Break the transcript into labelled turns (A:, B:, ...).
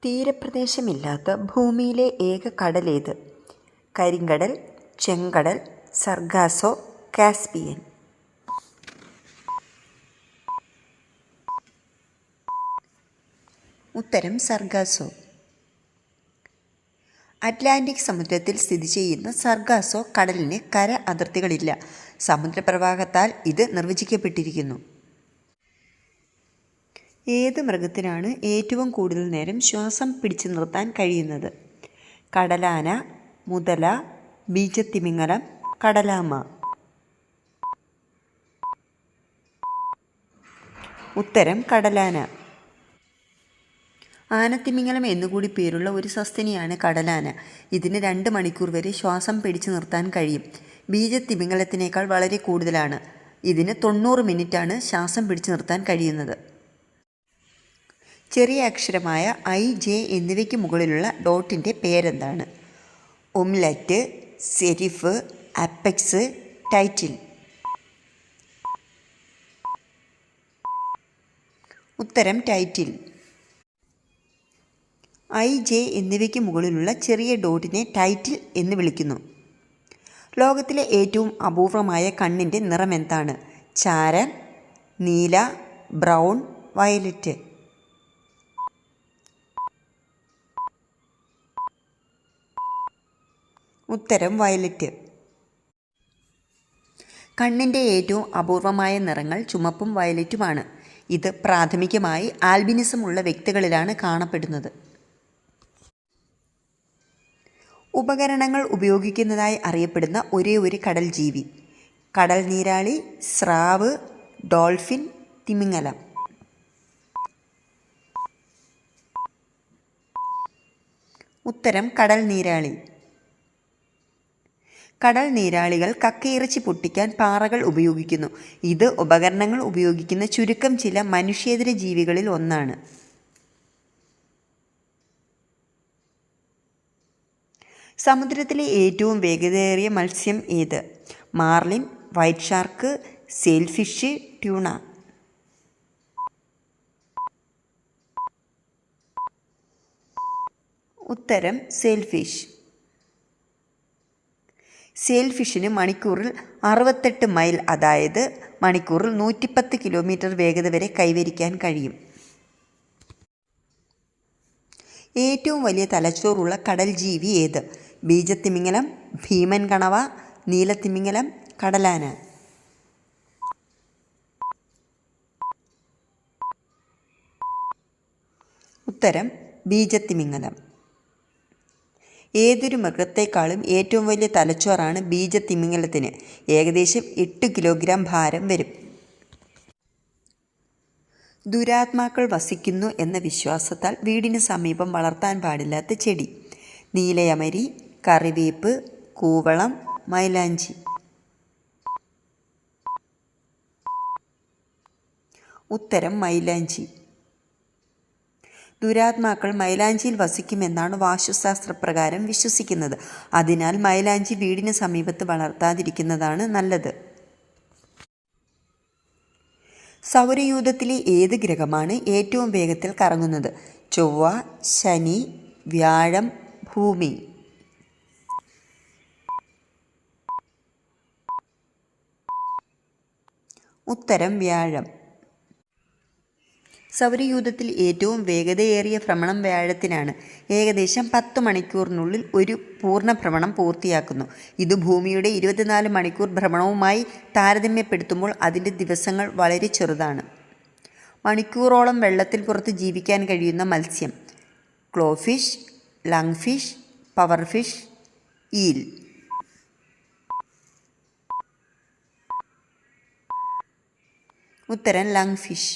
A: തീരപ്രദേശമില്ലാത്ത ഭൂമിയിലെ ഏക കടലേത്? കരിങ്കടൽ, ചെങ്കടൽ, സർഗാസോ, കാസ്പിയൻ? ഉത്തരം സർഗാസോ. അറ്റ്ലാന്റിക് സമുദ്രത്തിൽ സ്ഥിതി ചെയ്യുന്ന സർഗാസോ കടലിന് കര അതിർത്തികളില്ല. സമുദ്രപ്രവാഹത്താൽ ഇത് നിർവചിക്കപ്പെട്ടിരിക്കുന്നു. ഏത് മൃഗത്തിനാണ് ഏറ്റവും കൂടുതൽ നേരം ശ്വാസം പിടിച്ചു നിർത്താൻ കഴിയുന്നത്? കടലാന, മുതല, ബീജത്തിമിംഗലം, കടലാമ? ഉത്തരം കടലാന. ആനത്തിമിംഗലം എന്നുകൂടി പേരുള്ള ഒരു സസ്തനിയാണ് കടലാന. ഇതിന് 2 മണിക്കൂർ വരെ ശ്വാസം പിടിച്ചു നിർത്താൻ കഴിയും. ബീജത്തിമിംഗലത്തിനേക്കാൾ വളരെ കൂടുതലാണ്. ഇതിന് 90 മിനിറ്റാണ് ശ്വാസം പിടിച്ചു നിർത്താൻ കഴിയുന്നത്. ചെറിയ അക്ഷരമായ ഐ, ജെ എന്നിവയ്ക്ക് മുകളിലുള്ള ഡോട്ടിൻ്റെ പേരെന്താണ്? ഒംലെറ്റ്, സെരിഫ്, അപ്പെക്സ്, ടൈറ്റിൽ? ഉത്തരം ടൈറ്റിൽ. ഐ, ജെ എന്നിവയ്ക്ക് മുകളിലുള്ള ചെറിയ ഡോട്ടിനെ ടൈറ്റിൽ എന്ന് വിളിക്കുന്നു. ലോകത്തിലെ ഏറ്റവും അപൂർവമായ കണ്ണിൻ്റെ നിറം എന്താണ്? ചാരൻ, നീല, ബ്രൗൺ, വയലറ്റ്? ഉത്തരം വയലറ്റ്. കണ്ണിൻ്റെ ഏറ്റവും അപൂർവമായ നിറങ്ങൾ ചുമപ്പും വയലറ്റുമാണ്. ഇത് പ്രാഥമികമായി ആൽബിനിസം ഉള്ള വ്യക്തികളിലാണ് കാണപ്പെടുന്നത്. ഉപകരണങ്ങൾ ഉപയോഗിക്കുന്നതായി അറിയപ്പെടുന്ന ഒരേയൊരു കടൽ ജീവി? കടൽ നീരാളി, സ്രാവ്, ഡോൾഫിൻ, തിമിംഗലം? ഉത്തരം കടൽ നീരാളി. കടൽ നീരാളികൾ കക്കയിറച്ചി പൊട്ടിക്കാൻ പാറകൾ ഉപയോഗിക്കുന്നു. ഇത് ഉപകരണങ്ങൾ ഉപയോഗിക്കുന്ന ചുരുക്കം ചില മനുഷ്യേതര ജീവികളിൽ ഒന്നാണ്. സമുദ്രത്തിലെ ഏറ്റവും വേഗതയേറിയ മത്സ്യം ഏത്? Marlin, white shark, sailfish, tuna? ഉത്തരം സെയിൽഫിഷ്. സെയിൽഫിഷിന് മണിക്കൂറിൽ 68 മൈൽ, അതായത് മണിക്കൂറിൽ 110 കിലോമീറ്റർ വേഗത വരെ കൈവരിക്കാൻ കഴിയും. ഏറ്റവും വലിയ തലച്ചോറുള്ള കടൽ ജീവി ഏത്? ബീജത്തിമിംഗലം, ഭീമൻ കണവ, നീലത്തിമിംഗലം, കടലാന? ഉത്തരം ബീജത്തിമിംഗലം. ഏതൊരു മൃഗത്തെക്കാളും ഏറ്റവും വലിയ തലച്ചോറാണ് ബീജത്തിമിംഗലത്തിന്. ഏകദേശം 8 കിലോഗ്രാം ഭാരം വരും. ദുരാത്മാക്കൾ വസിക്കുന്നു എന്ന വിശ്വാസത്താൽ വീടിന് സമീപം വളർത്താൻ പാടില്ലാത്ത ചെടി? നീലയമരി, കറിവേപ്പ്, കൂവളം, മൈലാഞ്ചി? ഉത്തരം മൈലാഞ്ചി. ദുരാത്മാക്കൾ മൈലാഞ്ചിയിൽ വസിക്കുമെന്നാണ് വാസ്തുശാസ്ത്രപ്രകാരം വിശ്വസിക്കുന്നത്. അതിനാൽ മൈലാഞ്ചി വീടിന് സമീപത്ത് വളർത്താതിരിക്കുന്നതാണ് നല്ലത്. സൗരയൂഥത്തിലെ ഏത് ഗ്രഹമാണ് ഏറ്റവും വേഗത്തിൽ കറങ്ങുന്നത്? ചൊവ്വ, ശനി, വ്യാഴം, ഭൂമി? ഉത്തരം വ്യാഴം. സൗരയൂഥത്തിൽ ഏറ്റവും വേഗതയേറിയ ഭ്രമണം വ്യാഴത്തിനാണ്. ഏകദേശം 10 മണിക്കൂറിനുള്ളിൽ ഒരു പൂർണ്ണ ഭ്രമണം പൂർത്തിയാക്കുന്നു. ഇത് ഭൂമിയുടെ 24 മണിക്കൂർ ഭ്രമണവുമായി താരതമ്യപ്പെടുത്തുമ്പോൾ അതിൻ്റെ ദിവസങ്ങൾ വളരെ ചെറുതാണ്. മണിക്കൂറോളം വെള്ളത്തിൽ പുറത്ത് ജീവിക്കാൻ കഴിയുന്ന മത്സ്യം? ക്ലോഫിഷ്, ലങ്ഫിഷ്, പവർഫിഷ്, ഈൽ? ഉത്തരം ലങ്ഫിഷ്.